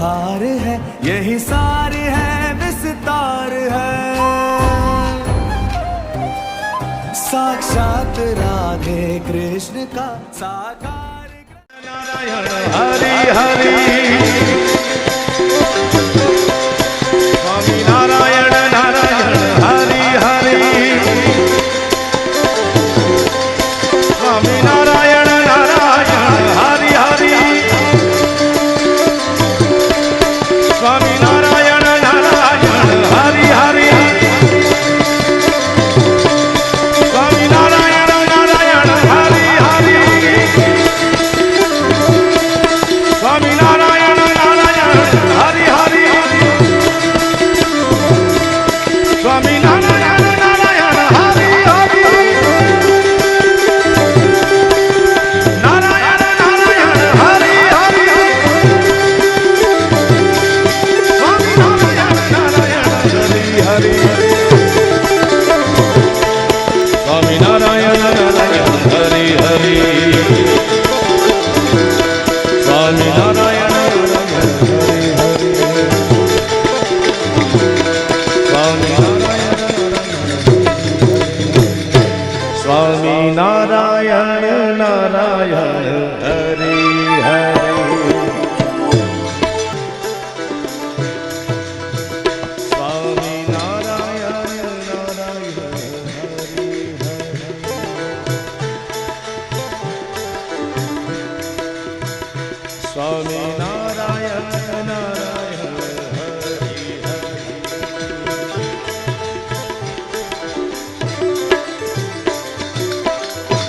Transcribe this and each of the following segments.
बहार है, यही सार है, विस्तार है। साक्षात राधे कृष्ण का साकार। नारायण हरि हरि, स्वामी नारायण नारायण हरि हरि, स्वामी नारायण नारायण हरि हरि, स्वामी नारायण नारायण हरि हरि, स्वामी नारायण नारायण हरि हरि, स्वामी नारायण नारायण हरि हरि, स्वामी नारायण नारायण हरि हरि, नारायण नारायण हरि हरि, स्वामी नारायण नारायण हरि हरि, स्वामी नारायण नारायण हरि हरि, स्वामी नारायण नारायण हरि हरि, स्वामी नारायण स्वामी नारायण नारायण हरि हरि, स्वामी नारायण नारायण हरि हरि, स्वामी नारायण नारायण हरि हरि।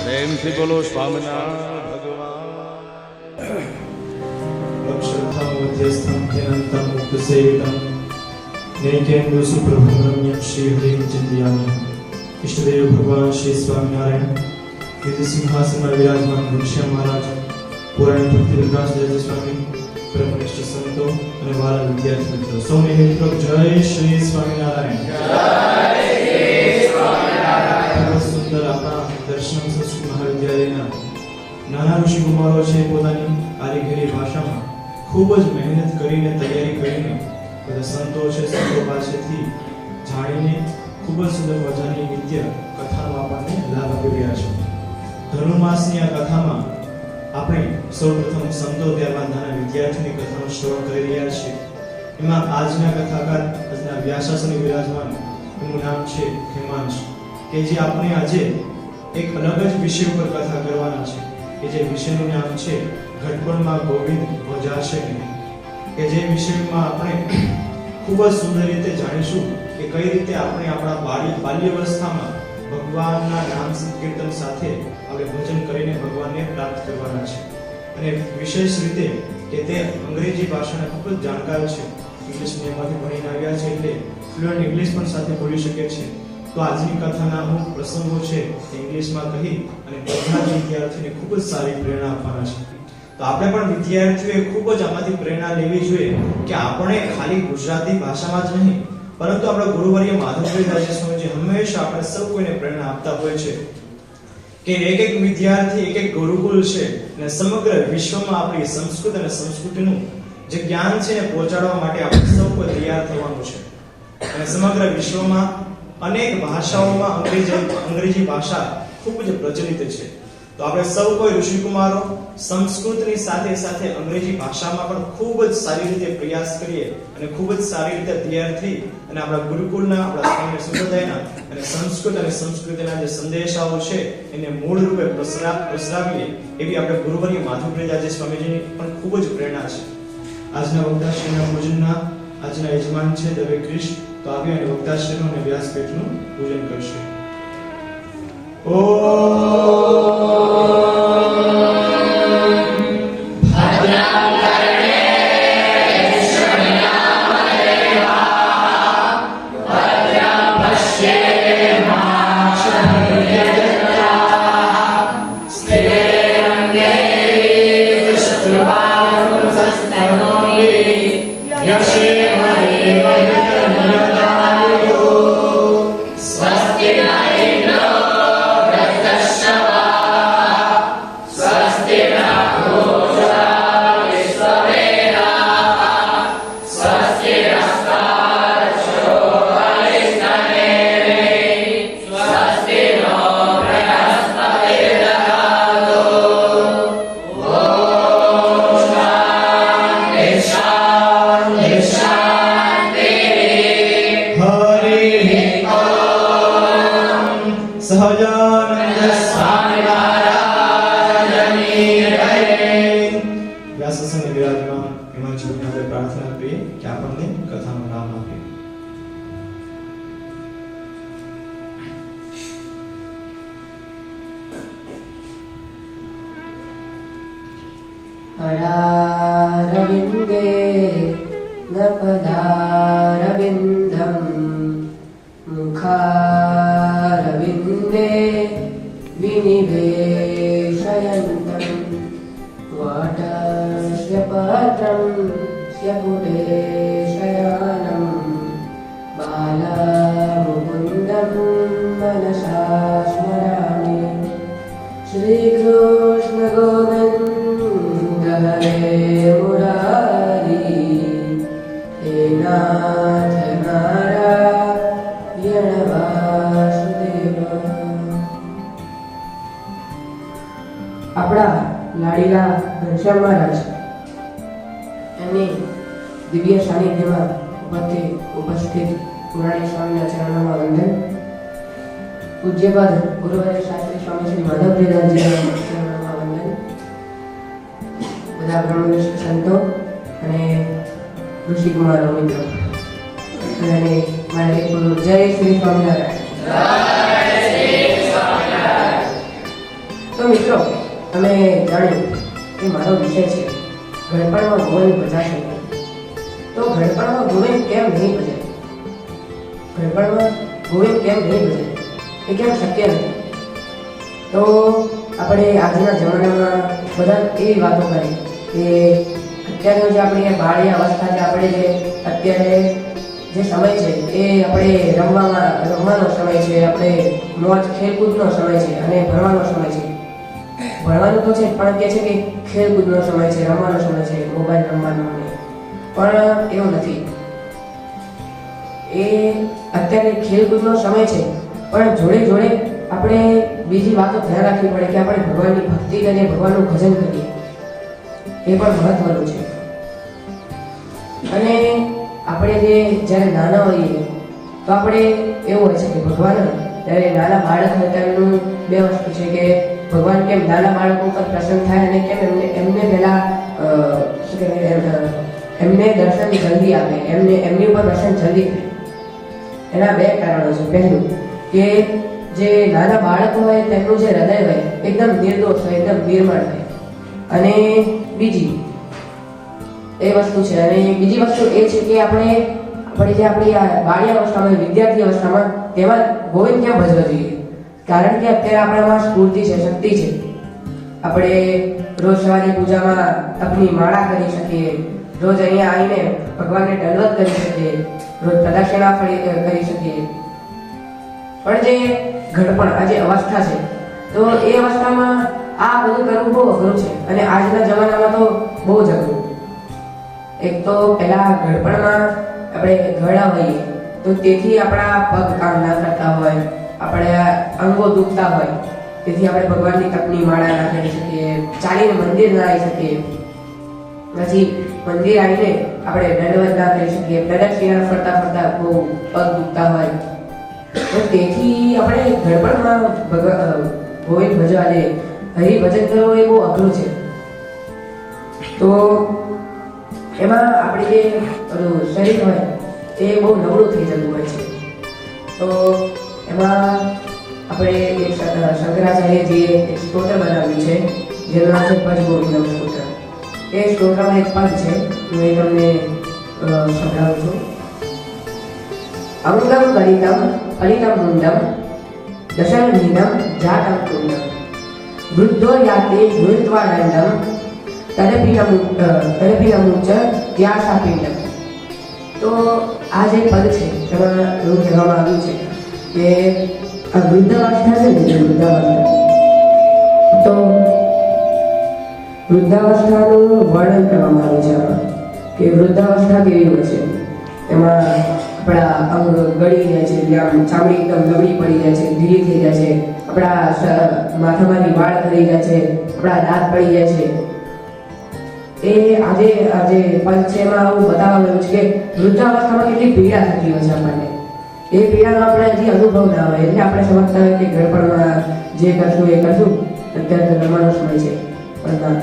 प्रेम से बोलो स्वामिनारायण भगवान। अक्षरधाम मध्यस्थम ध्यानतम उपसेवितम नैकेन्द्र सुप्रभं रम्यं श्री हरिं चिंतयामि। इष्टदेव भगवान श्री स्वामीनारायण विधि सिंहासन पर विराजमान घनश्याम महाराज, पुराणी भक्ति विकास जय स्वामी, ब्रह्मनिष्ठ संतो અને વાલા વિદ્યાર્થી મિત્રો સૌને મિત્રો જય શ્રી સ્વામિનારાયણ। ખૂબ સુંદર આપણા દર્શન સંસ્કૃત મહાવિદ્યાલયના નાના ઋષિ કુમારો છે પોતાની કારીગરી ભાષામાં ખૂબ જ મહેનત કરીને તૈયારી કરીને બધા સંતો છે સંતો પાસેથી જાણીને ખૂબ જ સુંદર મજાની નિત્ય કથાનો આપણને લાભ આપી રહ્યા છે। ધનુર્માસની આ કથામાં આપણે સૌપ્રથમ સંતો ત્યારબાદ નાના વિદ્યાર્થીની કથાનું શ્રવણ કરી રહ્યા છીએ। એમાં આજના કથાકાર આજના વ્યાસાસને વિરાજમાન એનું નામ છે હેમાંશ, કે જે આપણે આજે એક અલગ જ વિષય ઉપર કથા કરવાના છે, કે જે વિષયનું નામ છે ઘટપણમાં ગોવિંદ ભજાશે નહીં, કે જે વિષયમાં આપણે ખૂબ જ સુંદર રીતે જાણીશું કે કઈ રીતે આપણે આપણા બાલ્યાવસ્થામાં ભગવાનના નામ સંકીર્તન સાથે આપણે ભજન કરીને ભગવાનને પ્રાપ્ત કરવાના છે। અને વિશેષ રીતે કે તે અંગ્રેજી ભાષાના ખૂબ જ જાણકાર છે, ઇંગ્લિશ મીડિયમમાંથી ભણીને આવ્યા છે એટલે ફ્લુઅન્ટ ઇંગ્લિશ પણ સાથે બોલી શકે છે। તો આજની કથાના અમુક પ્રસંગો છે તે ઇંગ્લિશમાં કહી અને બધા જ વિદ્યાર્થીઓને ખૂબ જ સારી પ્રેરણા આપવાના છે। તો આપણે પણ વિદ્યાર્થીઓએ ખૂબ જ આમાંથી પ્રેરણા લેવી જોઈએ કે આપણે ખાલી ગુજરાતી ભાષામાં જ નહીં પરંતુ આપણા ગુરુવર્ય માધવભાઈ સ્વામીજી હંમેશા આપણે સૌ કોઈને પ્રેરણા આપતા હોય છે કે એક એક વિદ્યાર્થી એક એક ગુરુકુલ છે અને સમગ્ર વિશ્વમાં આપણી સંસ્કૃત અને સંસ્કૃતિનું જે જ્ઞાન છે ને પહોંચાડવા માટે આપણે સૌ કોઈ તૈયાર થવાનું છે। અને સમગ્ર વિશ્વમાં અનેક ભાષાઓમાં અંગ્રેજી ભાષા ખૂબ જ પ્રચલિત છે। તો આપણે સૌ કોઈ ઋષિકુમારો સંસ્કૃતની સાથે સાથે અંગ્રેજી ભાષામાં પણ ખૂબ જ સારી રીતે પ્રયાસ કરીએ અને ખૂબ જ સારી રીતે તૈયાર થઈ અને આપણા ગુરુકુળના આપણા સ્વામી સંપ્રદાયના અને સંસ્કૃત અને સંસ્કૃતિના જે સંદેશાઓ છે એને મૂળ રૂપે પ્રસરાવીએ એવી આપણે ગુરુવર્ય માધવપ્રજાજી સ્વામીજીની પણ ખૂબ જ પ્રેરણા છે। આજના વક્તાશ્રીના પૂજનના આજના યજમાન છે દવે કૃષ્ણ, તો આવી અને વક્તાશ્રીનું અને વ્યાસપીઠનું પૂજન કરશે। करारविन्दे नपदारविन्दं मुखारविन्दे विनिवेशयन्तं वाटस्य पात्रं स्यपुटे शयानं बालमुकुन्दं मनसा स्मरामि श्रीकृष्ण गोविन्द हरे मुरारी हे नाथ नारायण वासुदेव। આપણા લાડીલા ઘનશ્યામ મહારાજ એમની દિવ્ય સાનિધ્યમાં ઉપસ્થિત પુરાણી સ્વામીના ચરણોમાં વંદન. પૂજ્યપાદ ગુરુવર્ય શાસ્ત્રી સ્વામી શ્રી માધવપ્રિયદાસજીના ચરણોમાં વંદન. બધા બ્રહ્મનિષ્ઠ સંતો અને ઋષિકુમારો મિત્રો અને મારા એક ગુરુ જય શ્રી સ્વામિનારાયણ. તો મિત્રો તમે જાણ્યું કે મારો વિષય છે ઘડપણમાં ગોવિંદ ભજાશે. તો ઘડપણમાં ગોવિંદ કેમ નહીં ભજે? ઘડપણમાં ગોવિંદ કેમ નહીં ભજે એ કેમ શક્ય નથી? તો આપણે આજના જમાનામાં બધા એવી વાતો કરી કે અત્યારનો જે આપણી બાળી અવસ્થા છે, આપણે જે અત્યારે જે સમય છે એ આપણે રમવાનો સમય છે, આપણે મોજ ખેલકૂદનો સમય છે અને ભણવાનો સમય છે. ભણવાનું તો છે પણ કહે છે કે ખેલકૂદનો સમય છે, રમવાનો સમય છે, મોબાઈલ રમવાનો નહીં. પણ એવું નથી. એ અત્યારે ખેલકૂદનો સમય છે પણ જોડે જોડે આપણે બીજી વાતો ધ્યાન રાખવી પડે કે આપણે ભગવાનની ભક્તિ કરીએ, ભગવાનનું ભજન કરીએ, એ પણ મહત્વનું છે. અને આપણે જ્યારે નાના હોઈએ તો આપણે એવું હોય છે કે ભગવાન ત્યારે નાના બાળક હોય તેમનું બે વસ્તુ છે કે ભગવાન કેમ નાના બાળકો પર પ્રસન્ન થાય અને કેમ એમને પહેલા શું કહેવાય એમને દર્શન જલ્દી આપે, એમની ઉપર દર્શન જલ્દી થાય. એના બે કારણો છે. પહેલું કે જે નાના બાળકો હોય તેમનું જે હૃદય હોય એકદમ નિર્દોષ હોય, એકદમ નિર્મળ હોય. અને બીજી એ વસ્તુ છે. અને બીજી વસ્તુ એ છે કે આપણે જે આપણી બાળી અવસ્થામાં, વિદ્યાર્થી અવસ્થામાં તેમાં ગોવિંદ ક્યાં ભજવા જોઈએ? કારણ કે અત્યારે આપણામાં સ્ફૂર્તિ છે, શક્તિ છે. આપણે રોજ સવારે પૂજામાં તપની માળા કરી શકીએ, રોજ અહીંયા આવીને ભગવાનને દંડવત કરી શકીએ, રોજ પ્રદક્ષિણા કરી શકીએ. પણ જે ઘડપણ આ જે અવસ્થા છે તો એ અવસ્થામાં આ બધું કરવું બહુ અઘરું છે. અને આજના જમાનામાં તો બહુ જ અઘરું. એક તો પહેલા ઘડપણમાં આપણે ઘરડા હોઈએ તો તેથી આપણા પગ કામ ના કરતા હોય, આપણા અંગો દુખતા હોય, તેથી આપણે ભગવાનની તપની માળા ના કરી શકીએ, ચાલીને મંદિર ના આવી શકીએ. પછી મંદિર આવીને આપણે દંડવત ના કરી શકીએ, પ્રદક્ષિણા ફરતા ફરતા બહુ પગ દુખતા હોય. તો તેથી આપણે ઘડપણમાં ગોવિંદ ભજવા દે, હરિભજન કરવું એ બહુ અઘરું છે. તો એમાં આપણે જે શરીર હોય એ બહુ નબળું થઈ જતું હોય છે. તો એમાં આપણે એક શંકરાચાર્યજીએ એક સ્તોત્ર બનાવ્યું છે જેનું નામ છે ભજ ગોવિંદમ સ્તોત્ર. એ સ્તોત્રમાં એક પદ છે, હું એ તમને સંભળાવું છું. અંગમ કલિતમ ફલિતમ મુંડમ દશરહીનમ જાતમ કુંડમ વૃદ્ધો યાતે વૃદ્ધવા દંડમ તદપિનમુચ ત્યાશાપિંડમ. તો આ જે પદ છે તેમાં એવું કહેવામાં આવ્યું છે કે આ વૃદ્ધાવસ્થા છે ને, જે વૃદ્ધાવસ્થા, તો વૃદ્ધાવસ્થાનું વર્ણન કરવામાં આવ્યું છે આમાં કે વૃદ્ધાવસ્થા કેવી હોય છે. એમાં આપણા અંગ ગળી જાય છે, ચામડી એકદમ નબળી પડી જાય છે, ઢીલી થઈ જાય છે, આપણા માથામાંથી વાળ ખરી જાય છે, આપણા દાંત પડી જાય છે. એ આજે પદ છે એમાં આવું બતાવવામાં આવ્યું છે કે વૃદ્ધાવસ્થામાં કેટલી પીડા થતી હોય છે આપણને. એ પીડાનો આપણે હજી અનુભવ ના હોય એટલે આપણે સમજતા હોય કે ઘડપણમાં જે કરશું એ કરશું, અત્યારે તો રમવાનો સમય છે, પણ ના,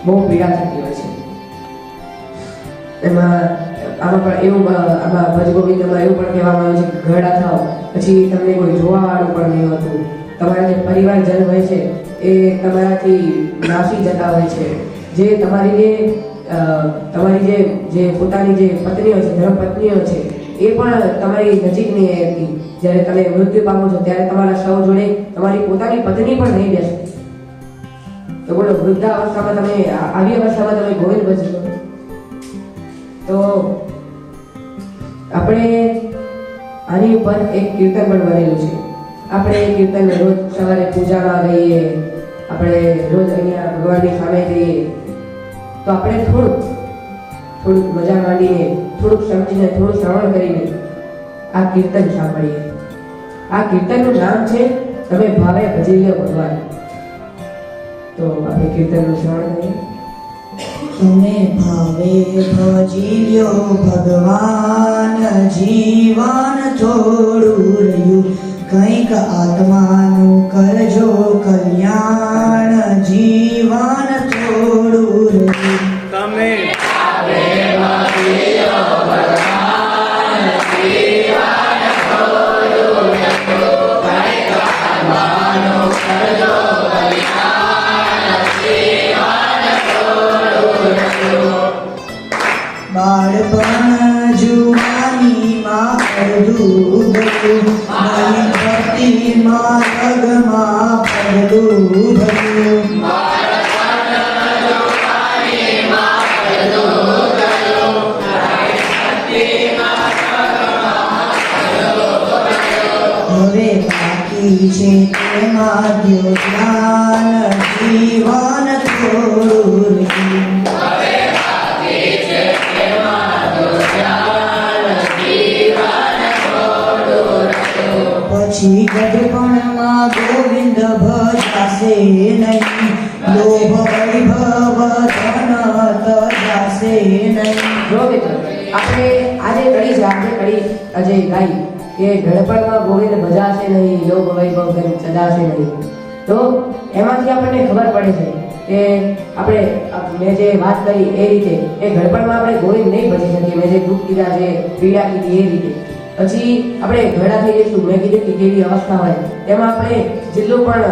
બહુ પીડા થતી હોય છે. એમાં આમાં પણ એવું આમાં ભજ ગોવિંદમાં એવું પણ કહેવામાં આવ્યું છે કે ઘરડા થાવ પછી તમને કોઈ જોવાવાળું પણ નહીં હોતું. તમારા જે પરિવારજન હોય છે એ તમારાથી નાસી જતા હોય છે. જે તમારી જે પોતાની જે પત્નીઓ છે, ધર્મપત્નીઓ છે, એ પણ તમારી નજીકની હતી. જ્યારે તમે મૃત્યુ પામો છો ત્યારે તમારા શવ જોડે તમારી પોતાની પત્ની પણ નહીં બેસે. તો બોલો, વૃદ્ધાવસ્થામાં તમે આવી અવસ્થામાં તમે ગોવિંદ ભજશો? તો આપણે આની ઉપર એક કીર્તન પણ બનેલું છે. આપણે એ કીર્તન રોજ સવારે પૂજામાં ગઈએ, આપણે રોજ અહીંયા ભગવાનની સામે જઈએ, તો આપણે થોડુંક મજા માંડીને, થોડુંક સમજીને, થોડું શ્રવણ કરીને આ કીર્તન સાંભળીએ. આ કીર્તનનું નામ છે તમે ભાવે ભજી લ્યો ભગવાન. તો આપણે કીર્તનનું શ્રવણ કરીએ. તમે ભાવે ભજી લ્યો ભગવાન, જીવન થોડું રહ્યું, કંઈક આત્માનું કરજો કલ્યાણ, જીવન થોડું રહ્યું. તમે બાળપણ જુવાનીમાં અડધું ગયું, મારી ભક્તિમાં પગમાં પડલું ભર્યું. હવે બાકી છે તેમાં દ્યો જ્ઞાન, જીવન થોડું રહ્યું. પછી ગઢપણમાં ગોવિંદ ભજાશે નહીં, લોભ વૈભવ ધન તજાશે નહીં. જો મિત્રો, આપણે આજે કડી આજે ગાઈ કે ગઢપણમાં ગોવિંદ ભજાશે નહીં, લોભ વૈભવ ધન ચજાશે નહીં. તો એમાંથી આપણને ખબર પડે છે કે મેં જે વાત કરી એ રીતે એ ગઢપણમાં આપણે ગોવિંદ નહીં ભજી શકીએ. મેં જે દુઃખ કીધા, જે પીડા કીધી એ રીતે પછી આપણે ઘરડા થઈ જઈશું. મેં કીધું કે કેવી અવસ્થા હોય તેમાં આપણે જેટલું પણ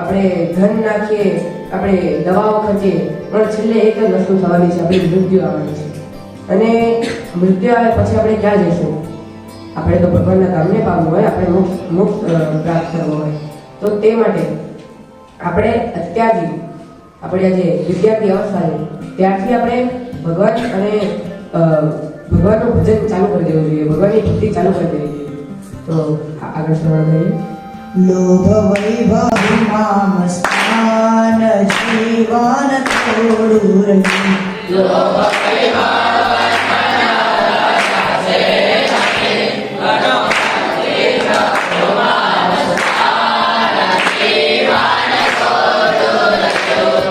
આપણે ધન નાખીએ, આપણે દવાઓ ખર્ચીએ, પણ છેલ્લે એક જ વસ્તુ થવાની છે, આપણી મૃત્યુ આવવાની છે. અને મૃત્યુ આવે પછી આપણે ક્યાં જઈશું? આપણે તો ભગવાનના ધામને પામવું હોય, આપણે મોક્ષ પ્રાપ્ત કરવો હોય. તો તે માટે આપણે અત્યારથી, આપણે જે વિદ્યાર્થી અવસ્થા છે ત્યારથી આપણે ભગવાન અને ભગવાનનું ભજન ચાલુ કરી દેવું જોઈએ, ભગવાનની ભક્તિ ચાલુ કરી દેવી જોઈએ. તો આગળ શ્રવણ કરીએ. લોભ વૈભવમાં મસ્તાન, જીવન થોડું રહ્યું.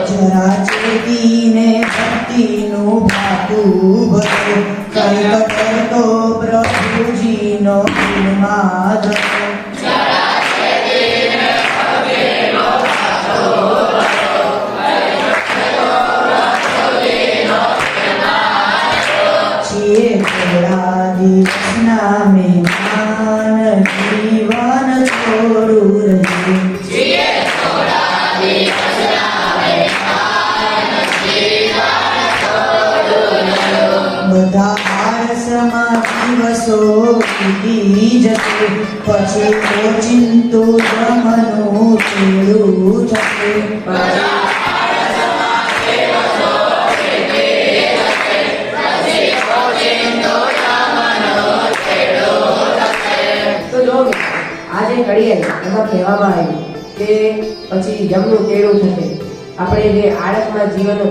જરા ચેતીને ભક્તિનું ભાતું ભરો, કંઈક કરતો પ્રભુજીનો ગુણમાં ધરો. છીએ થોડા દિવસના મહેમાન, જીવન થોડું રહ્યું. બધા આળસમાં દિવસો વીતી જશે, પછી ઓચિંતો જમનું તેડું થશે. તો જો આજે ઘડીએ એમાં કહેવામાં આવ્યું કે પછી યમનું તેડું થશે. આપણે જે આળસમાં જીવન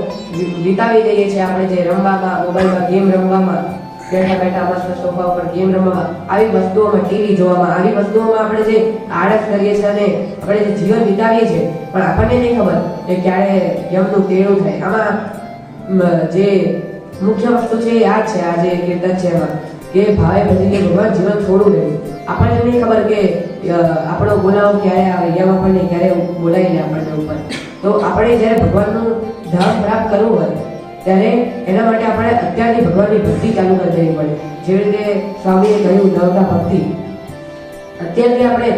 વિતાવી દઈએ છીએ, આપણે જે રમવામાં, મોબાઈલમાં ગેમ રમવામાં, બેઠા બેઠા મસ્ત સોફા ઉપર ગેમ રમવામાં, આવી વસ્તુઓમાં, ટીવી જોવામાં, આવી વસ્તુઓમાં આપણે જે આળસ કરીએ છીએ અને આપણે જે જીવન વિતાવીએ છીએ, પણ આપણને નહીં ખબર કે ક્યારે યમનું તેડું થાય. આમાં જે મુખ્ય વસ્તુ છે એ આ છે, આ જે કીર્તન છે એમાં કે ભાવે ભજીને ભગવાન જીવન થોડું રહ્યું. આપણને નહીં ખબર કે આપણો બોલાવો ક્યારે આવે, યમ આપણને ક્યારે બોલાવી લે આપણને ઉપર. તો આપણે જ્યારે ભગવાનનું ધામ પ્રાપ્ત કરવું હોય ત્યારે એના માટે આપણે અત્યારથી ભગવાનની ભક્તિ ચાલુ કરી દેવી પડે. જેવી રીતે સ્વામીએ કહ્યું નવતા ભક્તિ, અત્યારથી આપણે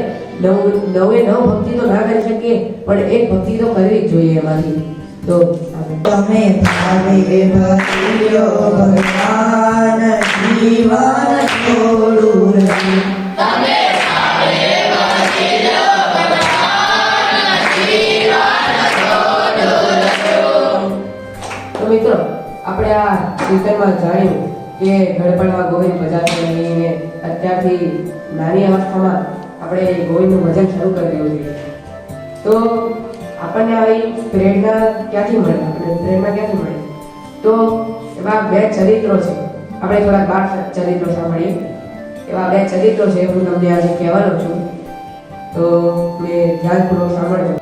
નવે નવ ભક્તિ તો ના કરી શકીએ, પણ એક ભક્તિ તો કરવી જ જોઈએ એમાંથી. તો આગળ. તમે ભાવે ભક્તિયો ભગવાન જીવન થોડું રહ્યું. તો મિત્રો આપણે આ કીર્તનમાં જાણ્યું કે ગળપણમાં ગોવિંદ ભજાશે અત્યારથી નાની અવસ્થામાં આપણે ગોવિંદનું ભજન શરૂ કરી દેવું જોઈએ. તો આપણને આવી પ્રેરણા ક્યાંથી મળે? તો એવા બે ચરિત્રો છે, આપણે થોડા 12 ચરિત્રો સાંભળીએ. એવા બે ચરિત્રો છે હું તમને આજે કહેવાનો છું, તો મેં ધ્યાનપૂર્વક સાંભળજો.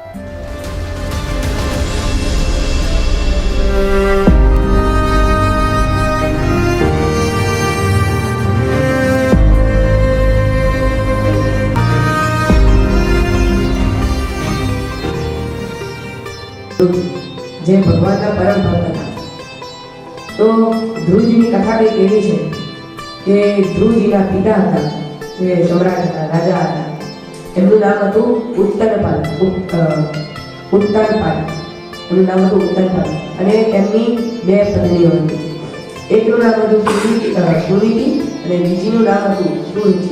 જે ભગવાનના પરમ ભક્ત હતા. તો ધ્રુવજીની કથા કંઈક એવી છે કે ધ્રુવજીના પિતા હતા, જે સમ્રાટ હતા, રાજા હતા. એમનું નામ હતું ઉત્તરપાલ. એમનું નામ હતું ઉત્તરપાલ અને એમની બે પત્નીઓ હતી. એકનું નામ હતું સુનીતિ અને બીજીનું નામ હતું સુરુચિ.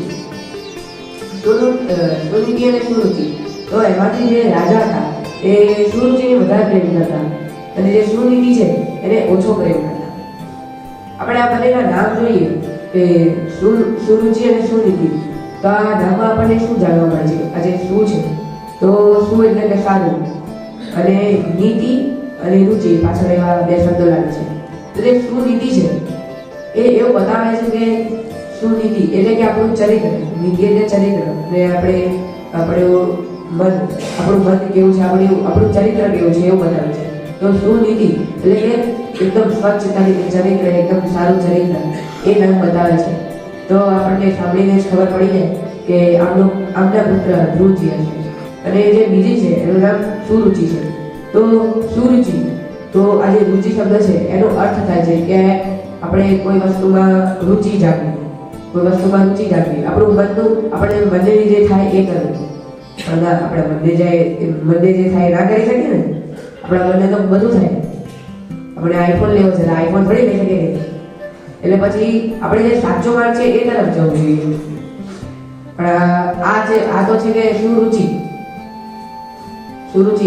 સુનીતિ અને સુરુચિ. તો એમાંથી જે રાજા હતા એ સુરુચિને વધારે પ્રેમ કરતા અને જે સુનીતિ છે એને ઓછો પ્રેમ કરતા. આપણે આ બંનેના નામ જોઈએ કે સુરુચિ અને સુનીતિ. તો આ નામમાં આપણને શું જાણવા મળે છે? આ જે શું છે તો શું એટલે કે સારું, અને નીતિ અને રુચિ પાછળ એવા બે શબ્દો લાગે છે. તો જે સુનીતિ છે એ એવું બતાવે છે કે સુનીતિ એટલે કે આપણું ચરિત્ર, નીતિ એટલે ચરિત્ર, અને આપણું મન કેવું છે, આપણું ચરિત્ર કેવું છે એવું બતાવે છે. તો સુનીતિ એટલે કે એકદમ સ્વચ્છતાની ચરિત્ર, એકદમ સારું ચરિત્ર, એ નામ બતાવે છે. તો આપણને સાંભળીને જ ખબર પડી જાય કે આમના પુત્ર ધ્રુવજી હશે. અને જે બીજી છે એનું નામ સુરુચિ છે. તો સુરુચિ, તો આ જે રુચિ શબ્દ છે એનો અર્થ થાય છે કે આપણે કોઈ વસ્તુમાં રુચિ જાગવી, આપણું આપણે બંને જે થાય એ કરવું. પણ આપણે બંને જે થાય ના કરી શકીએ ને. આપણા બંને તો બધું થાય. આપણે આઈફોન લેવો છે, આઈફોન થોડી લઈ શકીએ. એટલે પછી આપણે જે સાચો માર્ગ છે એ તરફ જવું જોઈએ. પણ આ તો છે કે સુરુચિ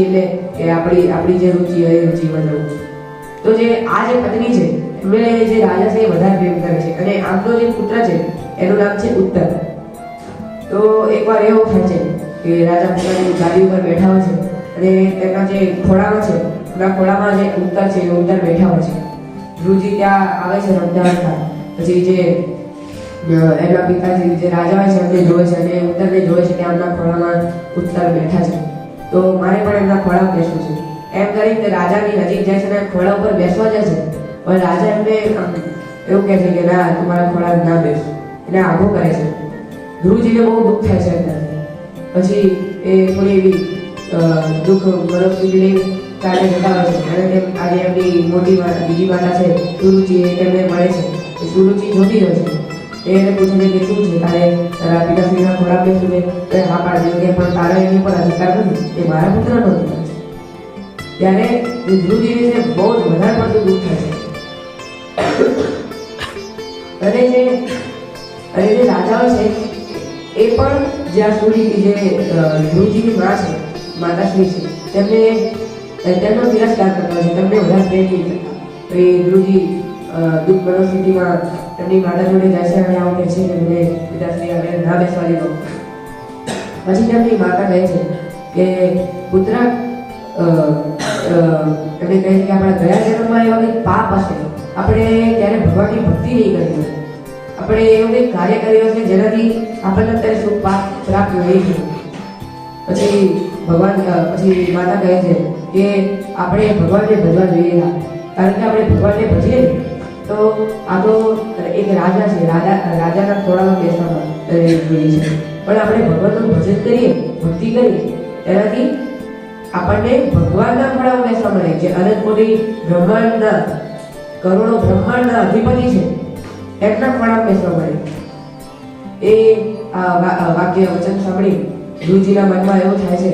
એટલે કે આપણી જે રુચિ હોય એ રુચિમાં જવું. તો જે આ જે પત્ની છે એમને જે રાજા છે એ વધારે પ્રેમ કરે છે, અને આમનો જે પુત્ર છે એનું નામ છે ઉત્તર. તો એકવાર એવું થાય છે કે રાજા પોતાની ગાદી ઉપર બેઠા હોય છે અને તેમના જે ખોળામાં છે એના ખોળામાં જે ઉત્તર છે એ ઉત્તર બેઠા હોય છે. ધ્રુવજી ત્યાં આવે છે રમતા. પછી જે એમના પિતાજી જે રાજા હોય છે એમને જોવે છે અને ઉત્તરને જોવે છે કે આમના ખોળામાં ઉત્તર બેઠા છે, તો મારે પણ એમના ખોળામાં બેસવું છે. એમ કરીને રાજાની નજીક જાય છે અને ખોળા ઉપર બેસવા જાય છે. પણ રાજા એમને એવું કહે છે કે ના, તું મારા ખોળામાં ના બેસ, એને આઘો કરે છે. ધ્રુવજીને બહુ દુઃખ થાય છે એમનાથી. પછી એ થોડી એવી દુઃખ મનોસ્થિતિ લઈને ચાલે જતા હોય છે. અને આજે એમની બીજી માતા છે સુરુચિ, તેમને મળે છે. એ સુરુચિ જોતી હોય છે. એને પૂછે છે કે શું છે, તારા પિતાશ્રીના ખોરાક બેસું છે? હા પાડી દે કે પણ તારા એની પર અધિકાર નથી, એ મારા પુત્રનો અધિકાર છે. ત્યારે ધ્રુવજીને છે બહુ જ વધારે પડતું દુઃખ થાય છે. અને જે રાજાઓ છે એ પણ જે આ સુનીતિ જે ધ્રુવજીની માં છે, માતાશ્રી છે, તેમનો તિરસ્કાર કરતા હોય છે, તેમને વધારે પ્રેમ નહીં કરતા. તો એ ધ્રુવજી દુઃખ મનોસ્થિતિમાં તેમની માતા જોડે જાય છે અને આવું કહે છે કે મને પિતાશ્રી હવે ના બેસવા દીધો. પછી તેમની માતા કહે છે કે પુત્ર, એમને કહે છે કે આપણા ગયા જન્મમાં એવા કંઈક પાપ હશે, આપણે ત્યારે ભગવાનની ભક્તિ નહીં કરી હોય, આપણે એવું કંઈક કાર્ય કર્યું હશે જેનાથી આપણને અત્યારે સુખ પ્રાપ્ત નહીં થયું. પછી માતા કહે છે કે આપણે ભગવાનને ભજવા જોઈએ, કારણ કે આપણે ભગવાનને ભજીએ તો આ તો એક રાજા છે, રાજાના ખોળામાં બેસવામાં જોઈએ છે. પણ આપણે ભગવાનનું ભજન કરીએ, ભક્તિ કરીએ, એનાથી આપણને ભગવાનના ખોળામાં બેસવા મળે. જે અનંત કોટી બ્રહ્માંડના કરોડો બ્રહ્માંડના અધિપતિ છે એમના ખોળામાં બેસવા મળે. એ આ વાક્ય વચન સાંભળી ધ્રુવજીના મનમાં એવું થાય છે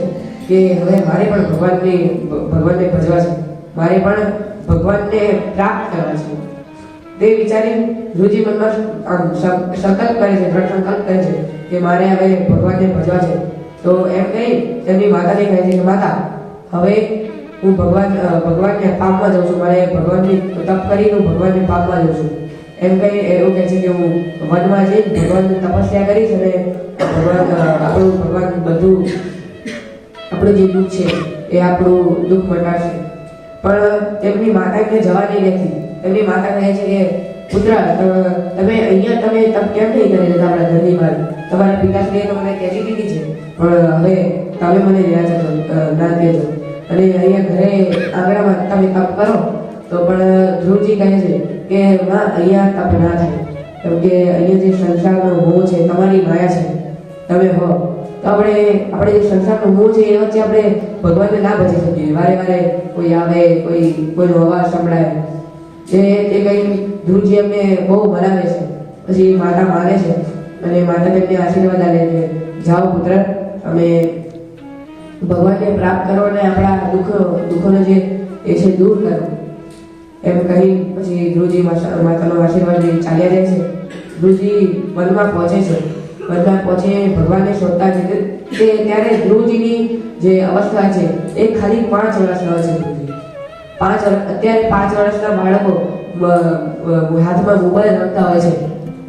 કે હવે મારે પણ ભગવાનને ભજવા છે. મારે પણ ભગવાનને પ્રાપ્ત કરવા છે. તે વિચારી ધ્રુવજી મનમાં આમ સંકલ્પ કરે છે, દ્રઢ સંકલ્પ કરે છે કે મારે હવે ભગવાનને ભજવા છે. તો એમ કહી તેમની માતાને કહે છે કે માતા, હવે હું ભગવાનને પામવા જાઉં છું, મારે ભગવાનની તપ કરીને હું ભગવાનને પામવા જાઉં છું. એમ કહી એવું કહે છે કે હું વનમાં જઈ ભગવાનની તપસ્યા કરીશ અને ભગવાન બધું આપણું જે દુઃખ છે એ આપણું દુઃખ મટાડશે. પણ તેમની માતાને જવા નહીં દેતી. તેમની માતા કહે છે કે પુત્ર, તમે અહીંયા તમે તપ કેમ નહીં કરી લેતા આપણા ઘરની બહાર? તમારા પિતાશ્રીએ તો મને કહેતી દીધી છે, પણ હવે તમે મને ના કહેજો અને અહીંયા ઘરે આંગણામાં તમે તપ કરો. તો પણ ધ્રુવજી કહે છે કે માં, અહીંયા તપ ના થાય, કેમ કે અહીંયા જે સંસારનો મોહ છે, તમારી માયા છે, તમે હો તો આપણે જે સંસારનો મોહ છે એ વચ્ચે આપણે ભગવાનને ના ભજી શકીએ. વારે વારે કોઈ આવે, કોઈનો અવાજ સંભળાય તે કઈ ધ્રુવજી એમને બહુ મનાવે છે. પછી માતા માને છે અને માતા તેમને આશીર્વાદ આપે છે, જાઓ પુત્ર, અમે ભગવાનને પ્રાપ્ત કરો અને આપણા દુઃખોનો જે એ છે દૂર કરો. એમ કહી પછી ધ્રુવજી માતાનો આશીર્વાદ લઈ ચાલ્યા જાય છે. ધ્રુવજી વનમાં પહોંચે છે. વનમાં પહોંચી ભગવાનને શોધતા છે કે ત્યારે ધ્રુવજીની જે અવસ્થા છે એ ખાલી 5 વર્ષના હોય છે. અત્યારે 5 વર્ષના બાળકો હાથમાં મોબાઈલ રમતા હોય છે.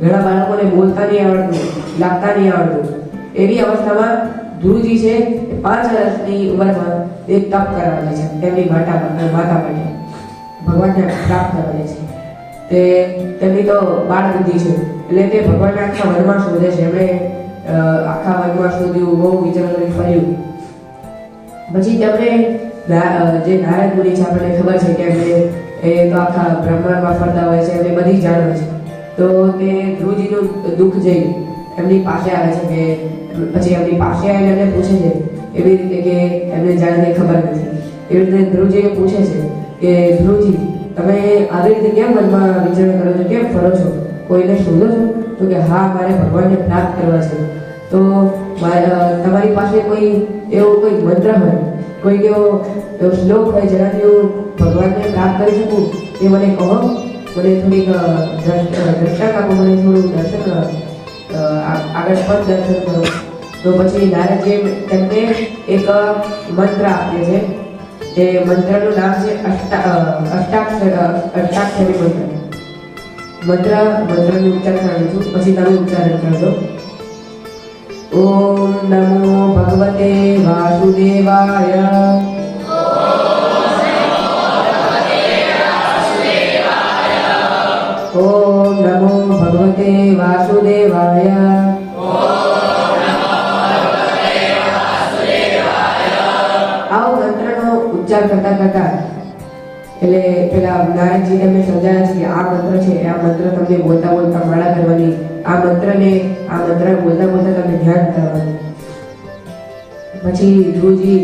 ઘણા બાળકોને બોલતા નહીં આવડતું, લાગતા નહીં આવડતું. એવી અવસ્થામાં ધ્રુવજી છે 5 વર્ષની ઉંમરમાં એક તપ કરાવે છે તેમની માતા માટે, ભગવાનને પ્રાપ્ત કરે છે. તે તેમની તો બાળ બુદ્ધિ છે એટલે તે ભગવાનને આખા વનમાં શોધે છે. એમણે આખા વનમાં શોધ્યું, બહુ વિચાર કરી ફર્યું. પછી તેમણે જે નારદ મુનિ છે, આપણને ખબર છે કે એ તો આખા બ્રહ્માંડમાં ફરતા હોય છે, એમને બધી જાણ હોય છે. તો તે ધ્રુવજીનું દુઃખ જોઈ એમની પાસે આવે છે કે પછી એમની પાસે આવીને એમને પૂછે છે એવી રીતે કે એમને જાણને ખબર નથી. એવી રીતે ધ્રુવજીને પૂછે છે કે ધ્રુવજી, તમે આવી રીતે કેમ મનમાં વિચાર કરો છો, કેમ ફરો છો, કોઈને શોધો છો? તો કે હા, મારે ભગવાનને પ્રાપ્ત કરવા છે. તો તમારી પાસે એવો કોઈ મંત્ર હોય, કોઈ એવો શ્લોક હોય જેનાથી હું ભગવાનને પ્રાપ્ત કરી શકું, એ મને કહો, મને થોડીક દ્રષ્ટાંત આપો, મને થોડું દર્શન આગળ પણ દર્શન કરો. તો પછી નારદજી તેમને એક મંત્ર આપે છે. તે મંત્રનું નામ છે અષ્ટાક્ષરી મંત્રનું ઉચ્ચારણ કરું છું, પછી તમે ઉચ્ચારણ કરજો. ઓમ નમો ભગવતે વાસુદેવાય. ઓમ નમો ભગવતે વાસુદેવાય. આવો મંત્રનો ઉચ્ચાર કરતા એટલે પેલા નારદજી તેમને સમજાવે છે કે આ મંત્ર છે, આ મંત્ર તમને બોલતા માળા કરવાની, આ મંત્ર બોલતા તમને ધ્યાન કરવાનું. પછી ધ્રુવજી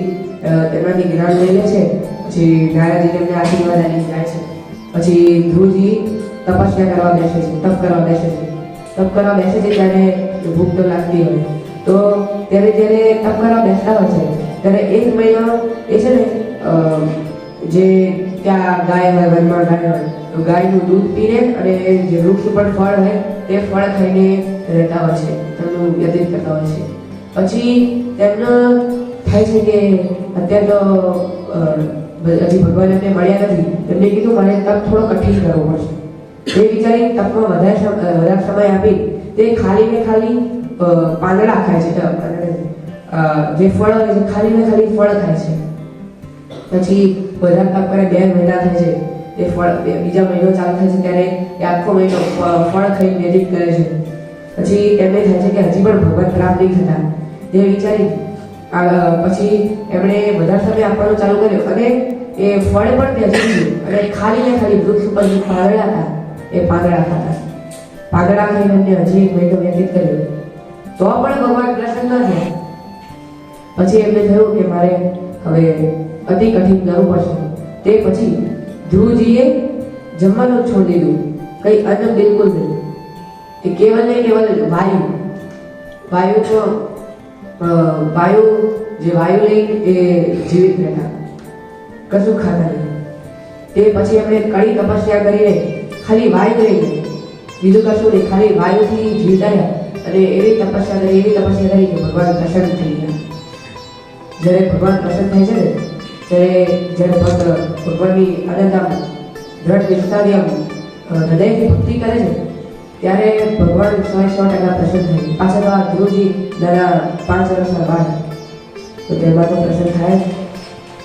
તેમાંથી જ્ઞાન લઈ લે છે. પછી નારદજી તેમને આશીર્વાદ આપી જાય છે. પછી ધ્રુવજી તપસ્યા કરવા બેસે છે, તપ કરવા બેસે છે. ત્યારે ભૂખ તો લાગતી હોય, તો ત્યારે તપ કરવા બેસતા હોય છે ત્યારે 1 મહિનો એ છે ને જે ત્યાં ગાય હોય, વનમાં ગાય હોય, તો ગાયનું દૂધ પીને અને જે વૃક્ષ ઉપર ફળ હોય તે ફળ ખાઈને રહેતા હોય છે, તેમનું વ્યતીત કરતા હોય છે. પછી તેમનો થાય છે કે અત્યારે તો હજી ભગવાન એમને મળ્યા નથી, એમને કીધું મારે તપ થોડો કઠિન કરવો પડશે. એ વિચારી તપમાં વધારે સમય આપી તે ખાલી પાંદડા ખાય છે. જે ફળ હોય છે ખાલી ફળ ખાય છે. પછી બધા તપ કરે 2 મહિના થાય છે. એ ફળ બીજા મહિનો ચાલુ થાય છે ત્યારે એ આખો મહિનો ફળ ખાઈ વ્યતીત કરે છે. પછી એમને થાય છે કે હજી પણ ભગવાન પ્રાપ્ત નહીં થતા. તે વિચારી પછી એમણે બધા સમય આપવાનું ચાલુ કર્યું અને એ ફળ પણ ત્યજી દીધું અને ખાલી વૃક્ષ ઉપર જે ફળેલા હતા એ પાંદડા ખાતા. પાંદડા ખાઈને એમને હજી 1 મહિનો વ્યતીત કર્યો તો પણ ભગવાન પ્રસન્ન ન થયા. પછી એમને થયું કે મારે હવે અતિ કઠિન કરવું પડશે. તે પછી ધ્રુવજીએ જમવાનું છોડી દીધું, કઈ અન્ન બિલકુલ નહીં. એ કેવલ ને કેવલ વાયુ લઈને એ જીવિત રહેતા, કશું ખાતા નહીં. તે પછી એમણે કડી તપસ્યા કરીને ખાલી વાયુ રહીને બીજું કશું નહીં, ખાલી વાયુથી જીવતા રહ્યા અને એવી તપસ્યા કરી કે ભગવાન પ્રસન્ન થઈ ગયા. જ્યારે ભગવાન પ્રસન્ન થાય છે ને જ્યારે ભક્ત ભગવાનની આનંદ આમ દ્રઢ નિષ્ઠાથી આમ હૃદયથી ભક્તિ કરે છે ત્યારે ભગવાન 100% પ્રસન્ન થાય. પાછા તો આ ધ્રુવજી નાના 5 વર્ષના બાળ તો તેમાં તો પ્રસન્ન થાય જ.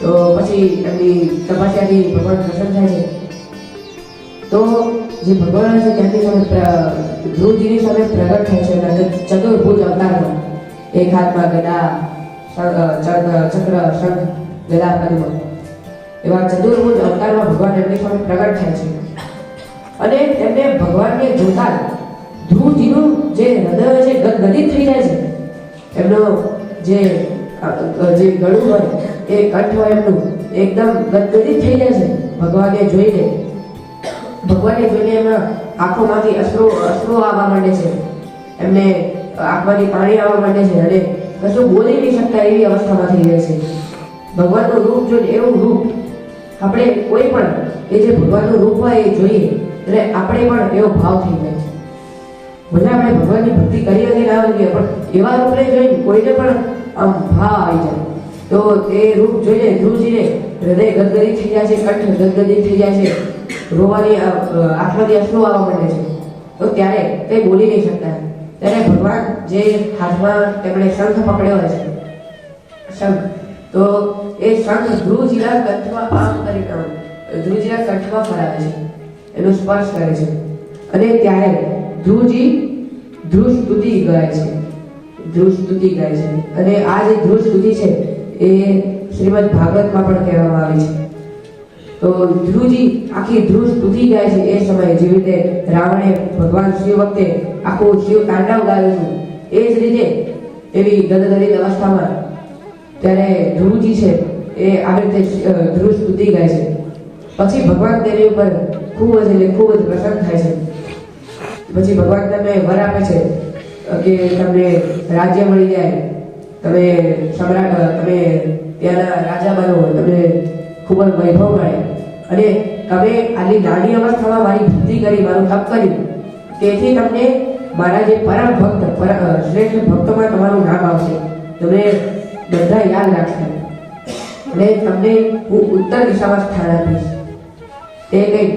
તો પછી એમની તપસ્યાથી ભગવાન પ્રસન્ન થાય છે. તો જે ભગવાન છે તેમની સામે ધ્રુવજીની સામે પ્રગટ થાય છે ચતુર્ભુજ અવતારમાં. એક હાથમાં ગદા, ચક્ર, શંખ, ગદા, પદ્મ એવા ચતુર્ભુજ અવતારમાં ભગવાન એમની સામે પ્રગટ થાય છે. અને તેમને ભગવાનને જોતા ધ્રુવજીનું જે હૃદય છે ગદગદિત થઈ જાય છે. એમનો જે ગળું હોય એ કંઠ હોય એમનું એકદમ ગદગદિત થઈ જાય છે ભગવાનને જોઈને એમના આંખોમાંથી અશ્રુ આવવા માંડે છે. એમને આંખમાંથી પાણી આવવા માંડે છે અને કશું બોલી નહીં શકતા એવી અવસ્થામાં થઈ જાય છે. ભગવાનનું રૂપ જોઈને એવું રૂપ આપણે કોઈ પણ એ જે ભગવાનનું રૂપ હોય એ જોઈએ એટલે આપણે પણ એવો ભાવ થઈ જાય છે. ભલે આપણે ભગવાનની ભક્તિ કરી નથી ના કરીએ પણ એવા રૂપને જોઈને કોઈને પણ આમ ભાવ આવી જાય. તો એ રૂપ જોઈને ધ્રુવજીને હૃદય ગદગદિત થઈ જાય છે, કંઠ ગદગદિત થઈ જાય છે, રોવાની આંખમાંથી અશ્રુ આવવા માંડે છે. તો ત્યારે કંઈ બોલી નહીં શકતા. ત્યારે ભગવાન જે હાથમાં તેમણે શંખ પકડ્યો હોય છે, શંખ, તો એ શંખ ધ્રુવજીના કંઠમાં આમ કરી ધ્રુવજીના કંઠમાં ફરાવે છે, એનો સ્પર્શ કરે છે. અને ત્યારે ધ્રુવજી ધ્રુવ સ્તુતિ ગાય છે. અને આ જે ધ્રુવ સ્તુતિ છે એ શ્રીમદ ભાગવતમાં પણ કહેવામાં આવી છે. તો ધ્રુવજી આખી ધ્રુવ સ્તુતિ ગાય છે એ સમયે જેવી રીતે રાવણે ભગવાન શિવ વખતે આખું શિવ તાંડવ ગાયું હતું એ જ રીતે એવી ગદગદિત અવસ્થામાં ત્યારે ધ્રુવજી છે એ આવી રીતે ધ્રુવ સ્તુતિ ગાય છે. પછી ભગવાન તેની ઉપર ખૂબ જ પ્રસન્ન થાય છે. પછી ભગવાન તમને વર આપે છે કે તમને રાજ્ય મળી જાય, તમે સમ્રાટ, તમે ત્યાંના રાજા બનો, તમને ખૂબ જ વૈભવ મળે અને તમે આટલી નાની અવસ્થામાં મારી ભક્તિ કરી, મારું તપ કર્યું, તેથી તમને મારા જે પરમ ભક્ત શ્રેષ્ઠ ભક્તોમાં તમારું નામ આવશે, તમને બધા યાદ રાખશે અને તમને હું ઉત્તર દિશામાં સ્થાન આપીશ. એ કંઈ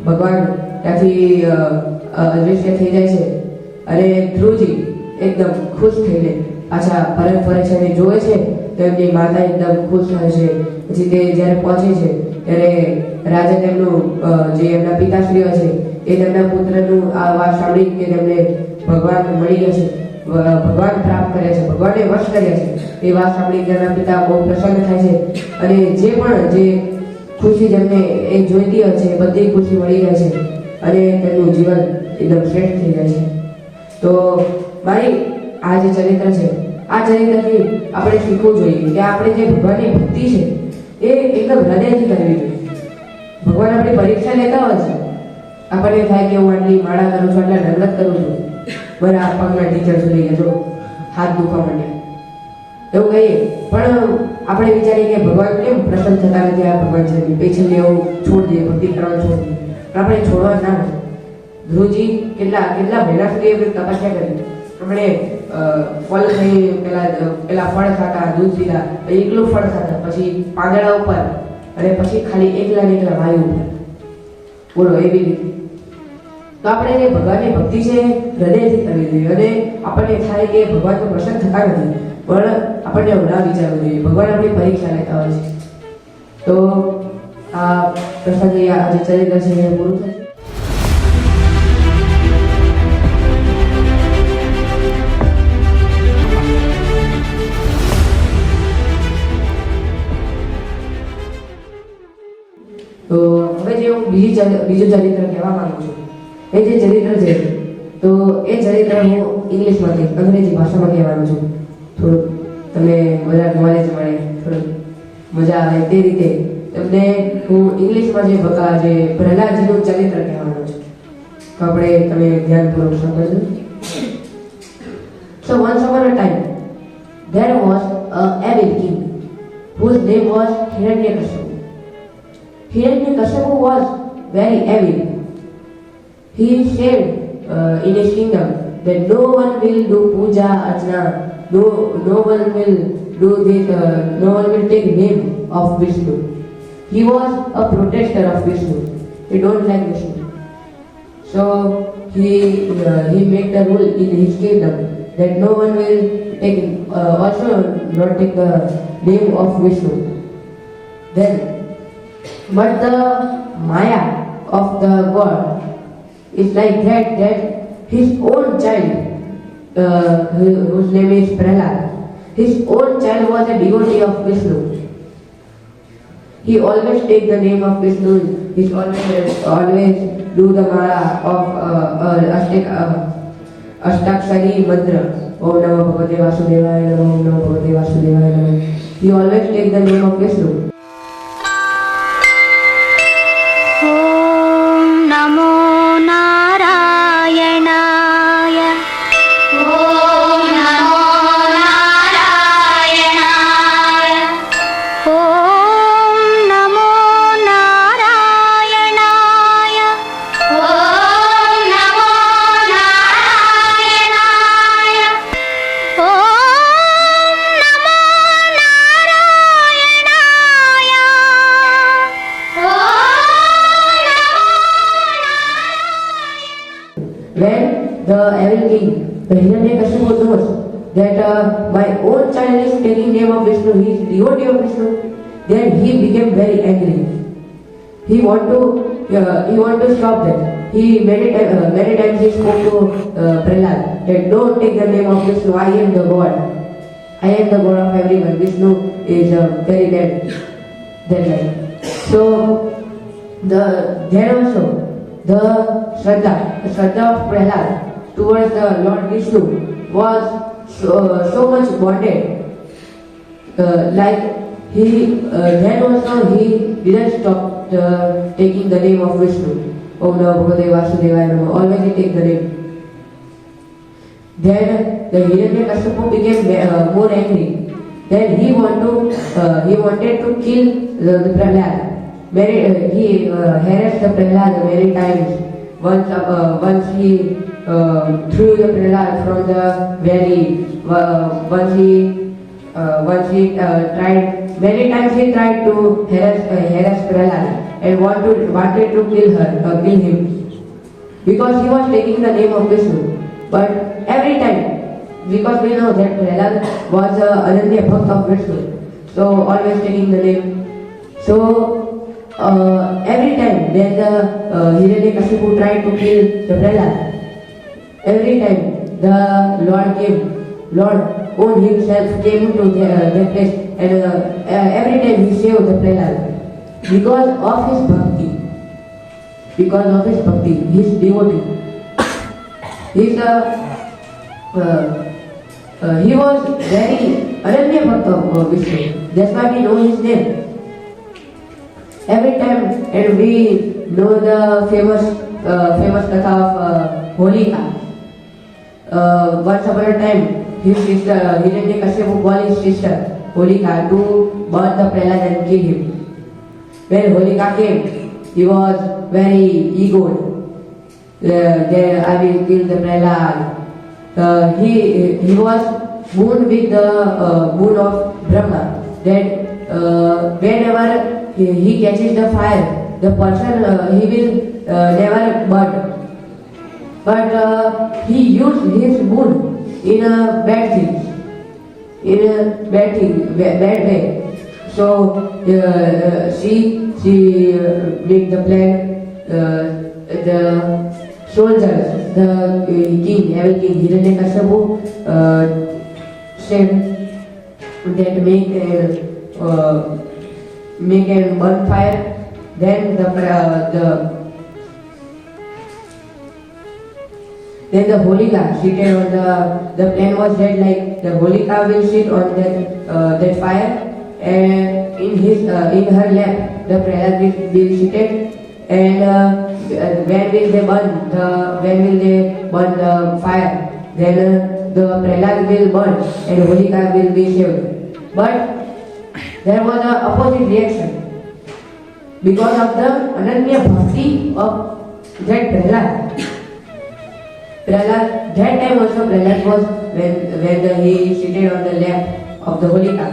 ભગવાન ત્યાંથી અદૃશ્ય થઈ જાય છે અને ધ્રુવજી એકદમ ખુશ થઈને પાછા પરત ફરે છે અને જોવે છે તો એમની માતા એકદમ ખુશ હોય છે. પછી તે જ્યારે પહોંચે છે ત્યારે રાજા તેમનું જે એમના પિતાશ્રીઓ છે એ તેમના પુત્રનું આ વાત સાંભળી કે તેમને ભગવાન મળી ગયા છે, ભગવાન પ્રાપ્ત કર્યા છે, ભગવાનને વશ કર્યા છે, એ વાત સાંભળી તેમના પિતા બહુ પ્રસન્ન થાય છે અને જે ખુશી જેમને એ જોઈતી હોય છે બધી ખુશી મળી જાય છે અને તેમનું જીવન એકદમ શ્રેષ્ઠ થઈ જાય છે. તો મારી આ જે ચરિત્ર છે આ ચરિત્રથી આપણે શીખવું જોઈએ કે આપણે જે ભગવાનની ભક્તિ છે એ એકદમ હૃદયથી કરવી જોઈએ. ભગવાન આપણી પરીક્ષા લેતા હોય છે, આપણને થાય કે હું આટલી માળા કરું છું, આટલા દંડવત કરું છું, બરાબર પગના ટીચર સુધી ગયા, જો હાથ દુખવા માંડ્યા એવું કહીએ, પણ આપણે વિચારીએ કે ભગવાન કેમ પ્રસન્ન થતા નથી, આ ભગવાન છે પેછળ એવું છોડ દઈએ, ભક્તિ કરવાનું છોડ દઈએ, પણ આપણે છોડવા ના હોય. ધ્રુવજી કેટલા મહિના સુધી એમણે તપસ્યા કરી. એમણે ફળ ખાઈ પેલા ફળ ખાતા, દૂધ પીતા, એકલું ફળ ખાતા, પછી પાંદડા ઉપર અને પછી ખાલી એકલા વાયુ ઉપર. બોલો એવી રીતે. તો આપણે જે ભગવાનની ભક્તિ છે હૃદયથી કરવી જોઈએ અને આપણને થાય કે ભગવાન તો પ્રસન્ન થતા નથી, પણ આપણને એવું ના વિચારવું જોઈએ, ભગવાન આપણી પરીક્ષા લેતા હોય છે. તો આ પ્રસંગે આ જે ચરિત્ર છે એ પૂરું થાય છે. તો હવે જે હું બીજું ચરિત્ર કહેવા માંગુ છું એ જે ચરિત્ર છે તો એ ચરિત્ર હું ઇંગ્લિશમાંથી અંગ્રેજી ભાષામાં કહેવાનું છું. થોડુંક તમને બધા નોલેજ મળે, થોડુંક મજા આવે તે રીતે તમને હું ઇંગ્લિશમાં જે પ્રહલાદજીનું ચરિત્ર કહેવાનું છું. તો આપણે તમે ધ્યાનપૂર્વક સાંભળજો. So once upon a time there was a evil king whose name was Hiranyakashipu. Hiranyakashipu was very evil. He said in his kingdom that no one will do puja archana, no one will do this, no one will take name of Vishnu. He was a protector of Vishnu. He don't like Vishnu. So he made the rule in his kingdom that no one will take also not take the name of Vishnu. Then, but the Maya of the God is like that his own child, whose name is Prahlad, his own child was a devotee of Vishnu. He always take the name of Vishnu. He always do the mala of Ashtakshari mantra. Om Namo Bhagavate Vasudevaya Namo, Om Namo Bhagavate Vasudevaya Namo. He always take the name of Vishnu. ॐ नमो नारायणाय ॐ नमो नारायणाय ॐ नमो नारायणाय ॐ नमो नारायणाय ॐ नमो When the evil king, the Hiranyakashipu knows that my own child is taking name of Vishnu, he is devotee of Vishnu, then he became very angry. He want to stop that. He many times he spoke to Prahlad that don't take the name of Vishnu. I am the God. I am the God of everyone. Vishnu is very bad. That like. So there also the Shraddha of Prahlad towards the Lord Vishnu was so much bonded. Like then also he didn't stop taking the name of Vishnu. Om Namo Bhagavate Vasudevaya Namo. Always he take the name. Then the Hiranyakashipu became more angry. Then he wanted to kill the Prahlad. He harassed the Prahlad many times. Once he threw the Prahlad from the valley. Once he tried many times. He tried to harass Prahlad and wanted to kill him because he was taking the name of Vishnu. But every time, because we know that Prahlad was Ananya Bhakt of Vishnu, so always taking the name. So every time when the Hiranyakashipu tried to kill the Prahlad, every time the Lord own himself came to that place, and every time he saved the Prahlad because of his bhakti, his devotee. He was very Ananya Bhakta of Vishnu. That's why we know his name. Every time, and we know the famous katha of Holika. Once upon a time, his sister Hiranyakashipu called his sister Holika to burn the Prahlad and kill him. When Holika came, he was very eager. Then I will kill the Prahlad. He was boon with the boon of Brahma. That whenever he catches the fire, the person he will never burn. But he used his boon in a bad way. So she made the plan. The soldiers, the king, evil king Hiranyakashipu said that make a bonfire. Then the Holika seated on the plan was that like the Holika will sit on that fire, and in her lap the Prahlad will be seated, and when will they burn the fire? Then the Prahlad will burn and Holika will be saved. But there was an opposite reaction. because of the Ananya Bhakti of that Prahlad. That time also Prahlad was when he seated on the lap of the Holika.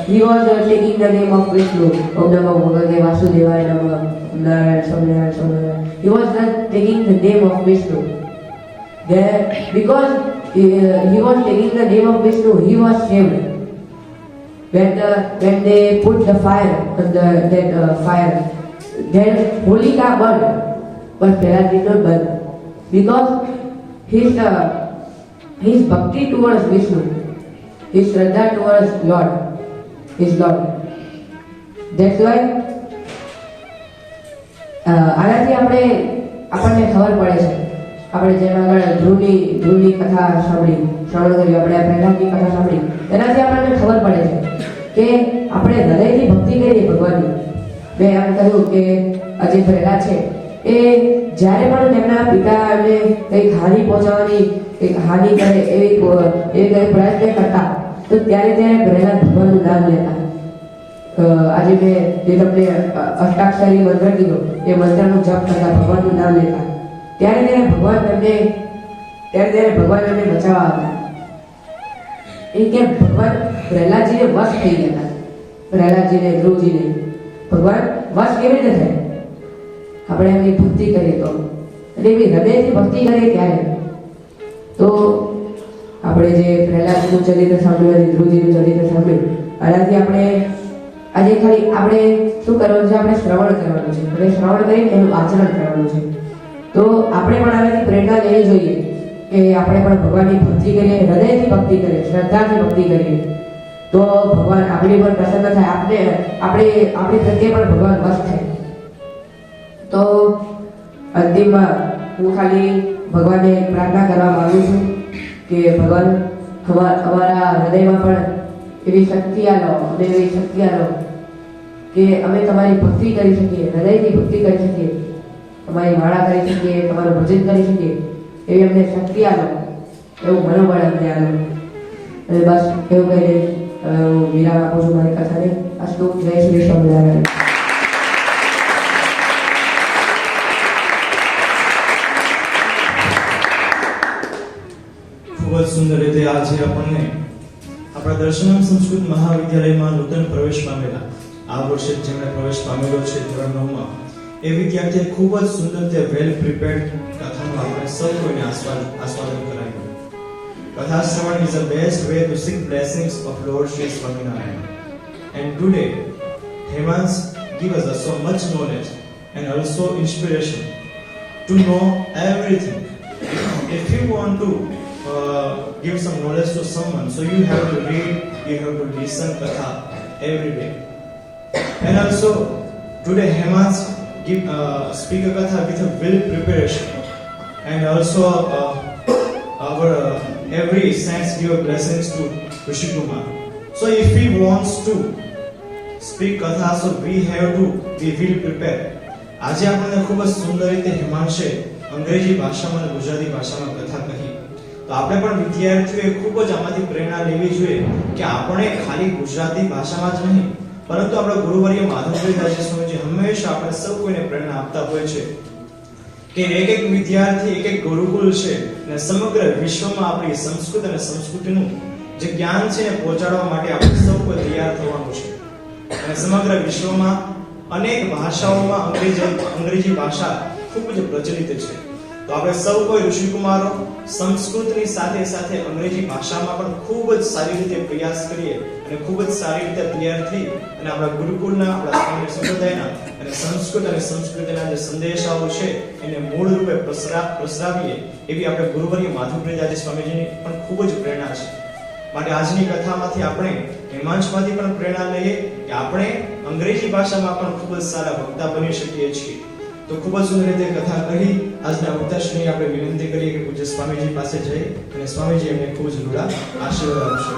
He was taking the name of Vishnu. Om Namo Bhagavate Vasudevaya Namah. Narayan Narayan Narayan. He was taking the name of Vishnu. Because he was taking the name of Vishnu, he was saved. When they put the fire on that fire, then Holika burned, but Prahlad did not burn because his bhakti towards Vishnu, his shraddha towards his Lord. That's why આનાથી આપણને ખબર પડે છે. આપણે જેમ આગળ ધ્રુવની કથા સાંભળી, શ્રવણ કર્યું, આપણે પ્રહલાદની કથા સાંભળી, એનાથી આપણને ખબર પડે છે કે આપણે હૃદયથી ભક્તિ કરીએ ભગવાનની. મેં એમ કહ્યું કે જે પ્રહલાદ છે એ જ્યારે પણ તેમના પિતા એમને કંઈક હાનિ પહોંચાડવાની, કંઈક હાનિ કરે એવી કંઈ પ્રયત્ન કરતા, તો ત્યારે પ્રહલાદ ભગવાનનું નામ લેતા. આજે મેં જે તમને અષ્ટાક્ષરી મંત્ર કીધો એ મંત્રનો જપ કરતા, ભગવાનનું નામ લેતા, ત્યારે ભગવાન એમને બચાવવા આવતા. એ કે ભગવાન પ્રહલાદજીને વશ થઈ ગયા હતા. પ્રહલાદજીને, ધ્રુવજીને ભગવાન વશ કેવી રીતે થાય? આપણે એમની ભક્તિ કરીએ તો, અને એમની હૃદયથી ભક્તિ કરીએ ત્યારે. તો આપણે જે પ્રહલાદનું ચરિત્ર સાંભળ્યું, ધ્રુવજીનું ચરિત્ર સાંભળ્યું, આનાથી આજે ખાલી આપણે શું કરવાનું છે? આપણે શ્રવણ કરવાનું છે, અને શ્રવણ કરીને એનું આચરણ કરવાનું છે. તો આપણે પણ આનાથી પ્રેરણા લેવી જોઈએ કે આપણે પણ ભગવાનની ભક્તિ કરીએ, હૃદયથી ભક્તિ કરીએ, શ્રદ્ધાથી ભક્તિ કરીએ, તો ભગવાન આપણી પર પ્રસન્ન થાય, આપણી પ્રત્યે પણ ભગવાન વશ થાય. તો અંતિમમાં હું ખાલી ભગવાનને પ્રાર્થના કરવા માંગુ છું કે ભગવાન અમારા હૃદયમાં પણ એવી શક્તિ આલો, અમને એવી શક્તિ આલો કે અમે તમારી ભક્તિ કરી શકીએ, હૃદયથી ભક્તિ કરી શકીએ, તમારી માળા કરી શકીએ, તમારું ભજન કરી શકીએ, એવી અમને શક્તિ આલો, એવું મનોબળ અમને આલો. અને બસ એવું કહીને હું વિરામ આપું છું મારી કથાને. અસ્તુ. જય શ્રી સ્વામિનારાયણ. ખૂબ જ સુંદર રીતે આજે આપણને આપણા દર્શનમ સંસ્કૃત મહાવિદ્યાલયમાં નૂતન પ્રવેશ પામેલા, આ વર્ષે જેમણે પ્રવેશ પામેલો છે ધોરણ 9માં, એ વિદ્યાર્થીએ ખૂબ જ સુંદર રીતે વેલ પ્રિપેર્ડ કથાનું આપણે સૌ કોઈને આસ્વાદન કરાવ્યું. કથા શ્રવણ is the best way to seek blessings of Lord Shri Swaminarayan. And today, Hemans give us so much knowledge and also inspiration to know everything. If you want to give some knowledge to someone, so you have to read, you have to listen katha every day. And also today Hemans speak a katha with a well preparation, and also our every saints give blessings to Rishi Kumar. So if he wants to speak katha, so we have to be well prepared. આજે આપણને ખૂબ જ સુંદર રીતે હેમાંશે અંગ્રેજી ભાષામાં અને ગુજરાતી ભાષામાં કથા કહી. તો આપણે પણ વિદ્યાર્થીઓએ ખૂબ જ આમાંથી પ્રેરણા લેવી જોઈએ કે આપણે ખાલી ગુજરાતી ભાષામાં જ નહીં, પરંતુ આપણા ગુરુવર્ય માધવભાઈ સ્વામીજી હંમેશા આપણે સૌ કોઈને પ્રેરણા આપતા હોય છે કે એક વિદ્યાર્થી, એક ગુરુકુલ છે, અને સમગ્ર વિશ્વમાં આપણી સંસ્કૃત અને સંસ્કૃતિનું જે જ્ઞાન છે એને પહોંચાડવા માટે આપણે સૌ કોઈ તૈયાર થવાનું છે. અને સમગ્ર વિશ્વમાં અનેક ભાષાઓમાં અંગ્રેજી ભાષા ખૂબ જ પ્રચલિત છે. તો આપણે સૌ કોઈ ઋષિકુમારો સંસ્કૃતની સાથે સાથે અંગ્રેજી ભાષામાં પણ ખૂબ જ સારી રીતે પ્રયાસ કરીએ અને ખૂબ જ સારી રીતે તૈયાર થઈ અને આપણા ગુરુકુળના, આપણા સ્વામી સંપ્રદાયના અને સંસ્કૃત અને સંસ્કૃતિના જે સંદેશાઓ છે એને મૂળ રૂપે પ્રસરાવીએ, એવી આપણે ગુરુવર્ય માધવપ્રજાજી સ્વામીજીની પણ ખૂબ જ પ્રેરણા છે. માટે આજની કથામાંથી આપણે હેમાંશમાંથી પણ પ્રેરણા લઈએ કે આપણે અંગ્રેજી ભાષામાં પણ ખૂબ જ સારા વક્તા બની શકીએ છીએ. તો ખૂબ જ સુંદર રીતે કથા કહી આજના વક્તાશ્રીને આપણે વિનંતી કરીએ કે પૂજ્ય સ્વામીજી પાસે જઈ અને સ્વામીજી એમને ખૂબ જ રૂડા આશીર્વાદ આપશે.